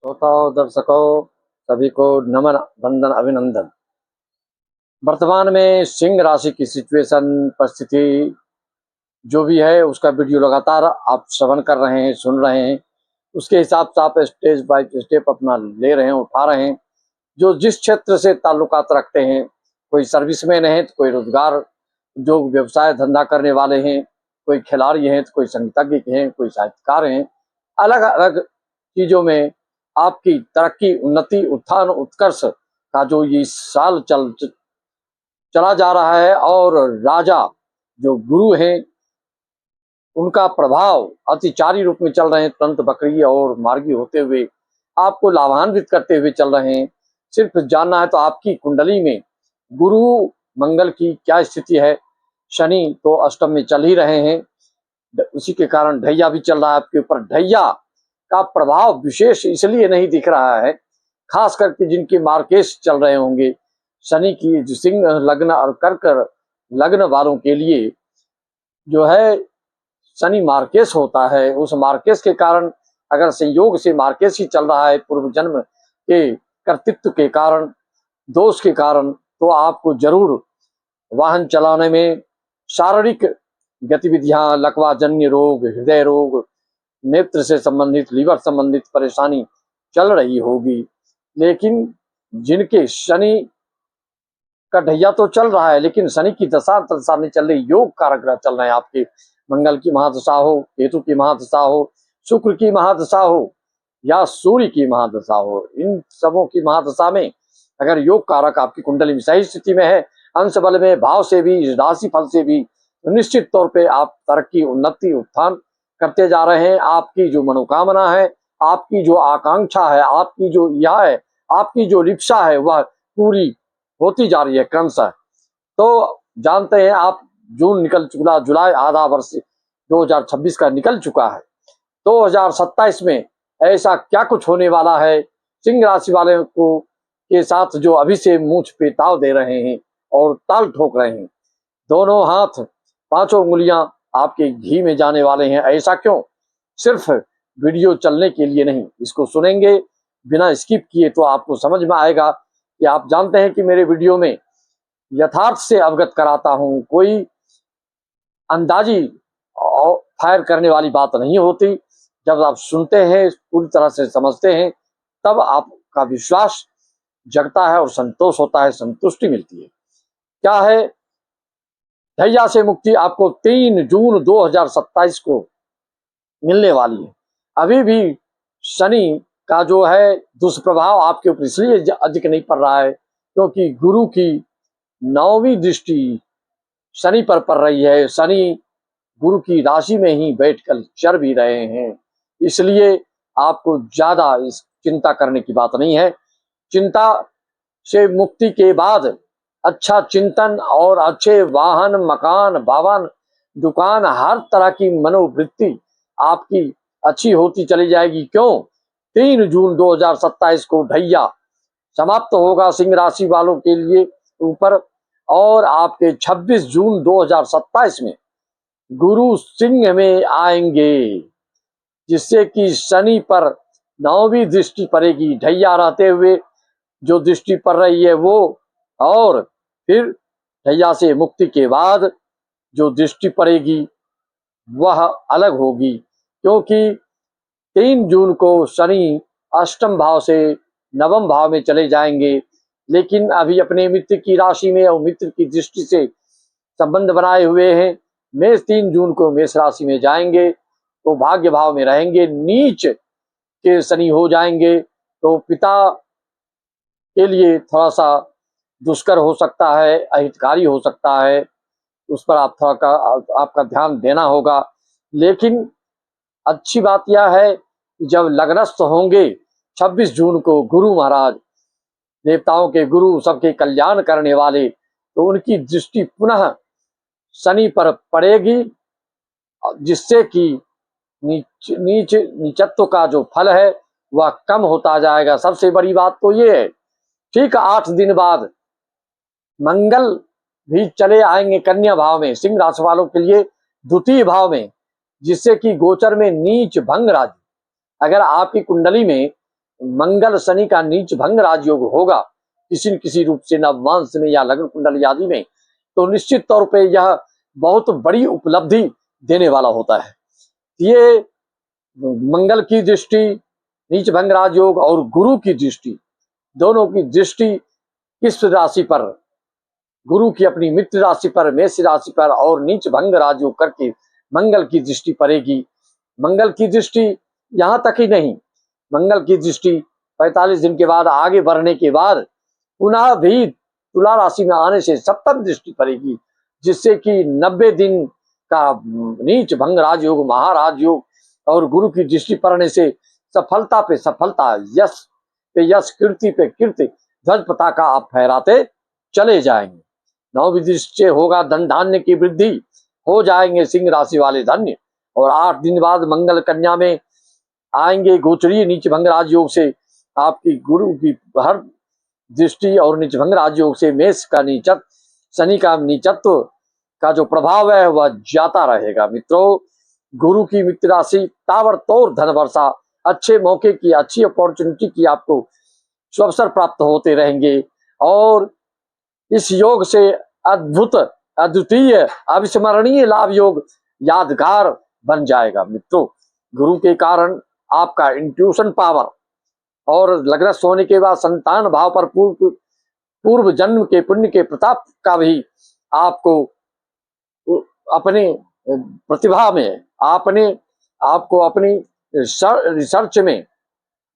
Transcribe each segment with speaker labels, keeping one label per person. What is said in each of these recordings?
Speaker 1: श्रोताओं, दर्शकों, सभी को नमन, वंदन, अभिनंदन। वर्तमान में सिंह राशि की सिचुएशन, परिस्थिति जो भी है उसका वीडियो लगातार आप श्रवण कर रहे हैं, सुन रहे हैं। उसके हिसाब से आप स्टेज बाय स्टेप अपना ले रहे हैं, उठा रहे हैं। जो जिस क्षेत्र से ताल्लुकात रखते हैं, कोई सर्विसमैन है तो कोई रोजगार, जो व्यवसाय धंधा करने वाले हैं, कोई खिलाड़ी हैं तो कोई संगीतज्ञ हैं, कोई साहित्यकार हैं। अलग अलग चीजों में आपकी तरक्की, उन्नति, उत्थान, उत्कर्ष का जो ये साल चला जा रहा है। और राजा जो गुरु हैं उनका प्रभाव अतिचारी रूप में चल रहे हैं, तुरंत बकरी और मार्गी होते हुए आपको लाभान्वित करते हुए चल रहे हैं। सिर्फ जानना है तो आपकी कुंडली में गुरु मंगल की क्या स्थिति है। शनि तो अष्टम में चल ही रहे हैं, उसी के कारण ढैया भी चल रहा है आपके ऊपर। ढैया का प्रभाव विशेष इसलिए नहीं दिख रहा है, खास करके जिनके मार्केश चल रहे होंगे शनि की, सिंह लग्न और कर्क लग्न वालों के लिए जो है शनि मार्केश होता है। उस मार्केश के कारण अगर संयोग से मार्केश ही चल रहा है पूर्व जन्म के कर्तृत्व के कारण, दोष के कारण, तो आपको जरूर वाहन चलाने में शारीरिक गतिविधियां, लकवा जन्य रोग, हृदय रोग, नेत्र से संबंधित, लीवर संबंधित परेशानी चल रही होगी। लेकिन जिनके शनि का ढैया तो चल रहा है, लेकिन शनि की दशा नहीं चल रही, योग कारक ग्रह चल रहे हैं आपके। मंगल की महादशा हो, केतु की महादशा हो, शुक्र की महादशा हो या सूर्य की महादशा हो, इन सबों की महादशा में अगर योग कारक आपकी कुंडली में सही स्थिति में है, अंश बल में, भाव से भी, राशि फल से भी, निश्चित तौर पे आप तरक्की, उन्नति, उत्थान करते जा रहे हैं। आपकी जो मनोकामना है, आपकी जो आकांक्षा है, आपकी जो यह है, आपकी जो लिप्सा है, वह पूरी होती जा रही है क्रमशः। तो जानते हैं आप, जून निकल चुका, जुलाई आधा वर्ष 2026 का निकल चुका है। 2027 में ऐसा क्या कुछ होने वाला है सिंह राशि वाले को के साथ, जो अभी से मूंछ पे ताव दे रहे हैं और ताल ठोक रहे हैं। दोनों हाथ, पांचों उंगलियां आपके घी में जाने वाले हैं। ऐसा क्यों? सिर्फ वीडियो चलने के लिए नहीं, इसको सुनेंगे बिना स्किप किए तो आपको समझ में आएगा कि आप जानते हैं कि मेरे वीडियो में यथार्थ से अवगत कराता हूं, कोई अंदाजी और फायर करने वाली बात नहीं होती। जब आप सुनते हैं, पूरी तरह से समझते हैं, तब आपका विश्वास जगता है और संतोष होता है, संतुष्टि मिलती है। क्या है? ढैया से मुक्ति आपको 3 जून 2027 को मिलने वाली है। अभी भी शनि का जो है दुष्प्रभाव आपके ऊपर इसलिए अधिक नहीं पड़ रहा है क्योंकि गुरु की 9वीं दृष्टि शनि पर पड़ रही है। शनि गुरु की राशि में ही बैठकर चर भी रहे हैं, इसलिए आपको ज्यादा इस चिंता करने की बात नहीं है। चिंता से मुक्ति के बाद अच्छा चिंतन और अच्छे वाहन, मकान, भवन, दुकान, हर तरह की मनोवृत्ति आपकी अच्छी होती चली जाएगी। क्यों? 3 जून 2027 को ढैया समाप्त होगा सिंह राशि वालों के लिए ऊपर, और आपके 26 जून 2027 में गुरु सिंह में आएंगे, जिससे कि शनि पर 9वीं दृष्टि पड़ेगी। ढैया रहते हुए जो दृष्टि पड़ रही है वो, और फिर ढैया से मुक्ति के बाद जो दृष्टि पड़ेगी वह अलग होगी, क्योंकि 3 जून को शनि अष्टम भाव से नवम भाव में चले जाएंगे, लेकिन अभी अपने मित्र की राशि में और मित्र की दृष्टि से संबंध बनाए हुए हैं। मेष 3 जून को मेष राशि में जाएंगे तो भाग्य भाव में रहेंगे। नीच के शनि हो जाएंगे तो पिता के लिए थोड़ा सा दुष्कर हो सकता है, अहितकारी हो सकता है, उस पर आपका ध्यान देना होगा। लेकिन अच्छी बात यह है कि जब लग्नस्थ होंगे 26 जून को गुरु महाराज, देवताओं के गुरु, सबके कल्याण करने वाले, तो उनकी दृष्टि पुनः शनि पर पड़ेगी, जिससे कि नीचत्व का जो फल है वह कम होता जाएगा। सबसे बड़ी बात तो ये है, ठीक 8 दिन बाद मंगल भी चले आएंगे कन्या भाव में सिंह राशि वालों के लिए, द्वितीय भाव में, जिससे कि गोचर में नीच भंग राजि। अगर आपकी कुंडली में मंगल शनि का नीच भंग राजयोग होगा किसी न किसी रूप से नवमांश में या लग्न कुंडली आदि में, तो निश्चित तौर पे यह बहुत बड़ी उपलब्धि देने वाला होता है। ये मंगल की दृष्टि, नीच भंग राजयोग और गुरु की दृष्टि, दोनों की दृष्टि किस राशि पर, गुरु की अपनी मित्र राशि पर, मेष राशि पर, और नीच भंग राजयोग करके मंगल की दृष्टि पड़ेगी। मंगल की दृष्टि यहाँ तक ही नहीं, मंगल की दृष्टि 45 दिन के बाद आगे बढ़ने के बाद पुनः भी तुला राशि में आने से सप्तम दृष्टि पड़ेगी, जिससे कि 90 दिन का नीच भंग राजयोग, महाराजयोग और गुरु की दृष्टि पड़ने से सफलता पे सफलता, यश पे यश, कीर्ति पे कीर्ति, ध्वज पताका आप फहराते चले जाएंगे। नौवीं दृष्टि से होगा धन धान्य की वृद्धि, हो जाएंगे सिंह राशि वाले धन्य। और 8 दिन बाद मंगल कन्या में आएंगे गोचरीय नीच भंग राजयोग से, आपकी गुरु की हर दृष्टि और नीच भंग राजयोग से मेष का नीचत्व, शनि का नीचत्व का जो प्रभाव है वह जाता रहेगा। मित्रों, गुरु की मित्र राशि ताबड़तोड़ धन वर्षा, अच्छे मौके की, अच्छी अपॉर्चुनिटी की आपको अवसर प्राप्त होते रहेंगे और इस योग से अद्भुत, अद्वितीय, अविस्मरणीय लाभ योग यादगार बन जाएगा। मित्रों, गुरु के कारण आपका इंट्यूशन पावर और लग्नस्थ होने के बाद संतान भाव पर पूर्व जन्म के पुण्य के प्रताप का भी आपको अपने प्रतिभा में, आपको अपनी रिसर्च में,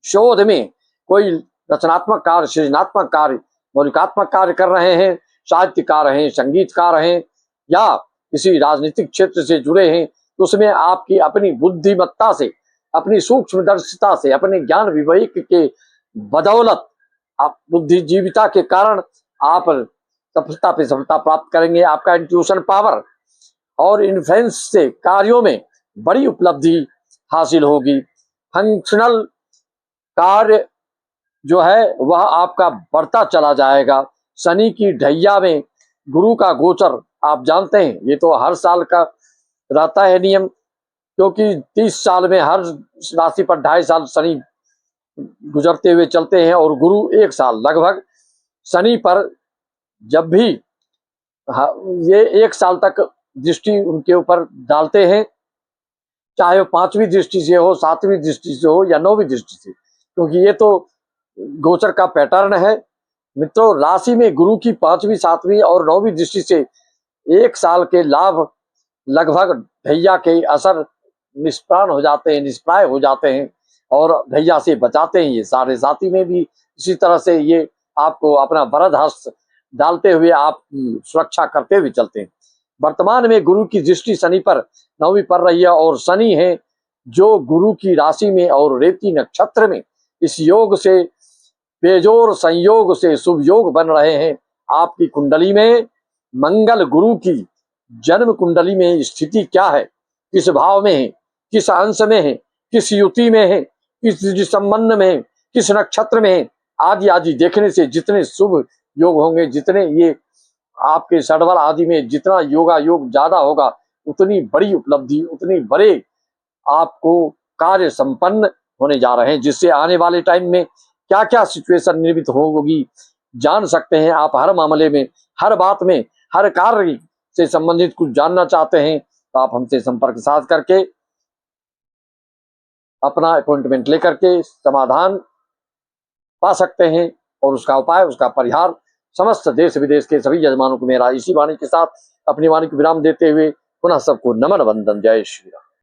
Speaker 1: शोध में कोई रचनात्मक कार्य, सृजनात्मक कार्य, मौलिकात्मक कार्य कर रहे हैं, साहित्यकार हैं, संगीतकार हैं या किसी राजनीतिक क्षेत्र से जुड़े हैं, तो उसमें आपकी अपनी बुद्धिमत्ता से, अपनी सूक्ष्मदर्शिता से, अपने ज्ञान विवेक के बदौलत, आप बुद्धिजीविता के कारण आप सफलता पे सफलता प्राप्त करेंगे। आपका इंट्यूशन पावर और इन्फ्लुएंस से कार्यों में बड़ी उपलब्धि हासिल होगी। फंक्शनल कार्य जो है वह आपका बढ़ता चला जाएगा। शनि की ढैया में गुरु का गोचर, आप जानते हैं ये तो हर साल का रहता है नियम, क्योंकि 30 साल में हर राशि पर 2.5 साल शनि गुजरते हुए चलते हैं और गुरु 1 साल लगभग शनि पर जब भी ये 1 साल तक दृष्टि उनके ऊपर डालते हैं, चाहे वो 5वीं दृष्टि से हो, 7वीं दृष्टि से हो या 9वीं दृष्टि से, क्योंकि ये तो गोचर का पैटर्न है। मित्रों, राशि में गुरु की 5वीं, 7वीं और 9वीं दृष्टि से 1 साल के लाभ लगभग ढैया के असर निष्प्राण हो जाते हैं, निष्प्राय हो जाते हैं और ढैया से बचाते हैं। ये साढ़े साथी में भी इसी तरह से ये आपको अपना वरद हस्त डालते हुए आपकी सुरक्षा करते हुए चलते हैं। वर्तमान में गुरु की दृष्टि शनि पर 9वीं पड़ रही है और शनि है जो गुरु की राशि में और रेवती नक्षत्र में, इस योग से बेजोर संयोग से शुभ योग बन रहे हैं। आपकी कुंडली में मंगल गुरु की जन्म कुंडली में स्थिति क्या है, किस भाव में है, किस अंश में है, किस युति में है, किस संबंध में है, किस नक्षत्र में है, आदि आदि देखने से जितने शुभ योग होंगे, जितने ये आपके षडवर आदि में जितना योगा योग ज्यादा होगा, उतनी बड़ी उपलब्धि, उतनी बड़े आपको कार्य संपन्न होने जा रहे हैं, जिससे आने वाले टाइम में क्या क्या सिचुएशन निर्मित होगी जान सकते हैं आप। हर मामले में, हर बात में, हर कार्य से संबंधित कुछ जानना चाहते हैं तो आप हमसे संपर्क साध करके अपना अपॉइंटमेंट लेकर के समाधान पा सकते हैं और उसका उपाय, उसका परिहार समस्त देश विदेश के सभी यजमानों को मेरा इसी वाणी के साथ अपनी वाणी को विराम देते हुए पुनः सबको नमन वंदन। जय श्री राम।